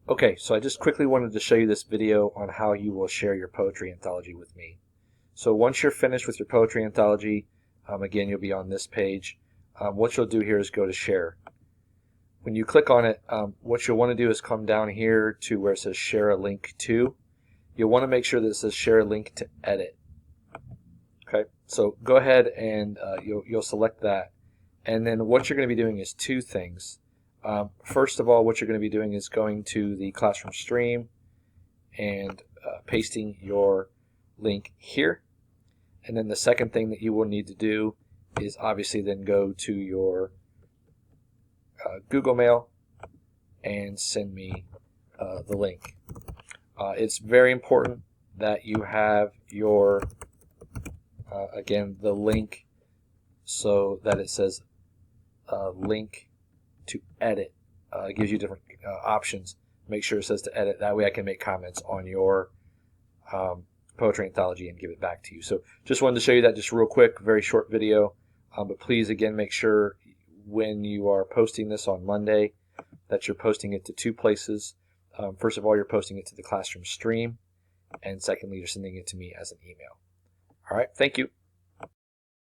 Okay, so I just quickly wanted to show you this video on how you will share your poetry anthology with me. So once you're finished with your poetry anthology, again, you'll be on this page. What you'll do here is go to share. When you click on it, what you'll want to do is come down here to where it says share a link to. You'll want to make sure that it says share a link to edit. Okay, so go ahead and you'll select that. And then what you're going to be doing is two things. First of all, what you're going to be doing is going to the classroom stream and pasting your link here. And then the second thing that you will need to do is obviously then go to your Google Mail and send me the link. It's very important that you have your again the link so that it says link to edit. It gives you different options. Make sure it says to edit. That way I can make comments on your poetry anthology and give it back to you. So just wanted to show you that just real quick, very short video. But please again make sure when you are posting this on Monday that you're posting it to two places. First of all, you're posting it to the classroom stream, and secondly, you're sending it to me as an email. All right, thank you.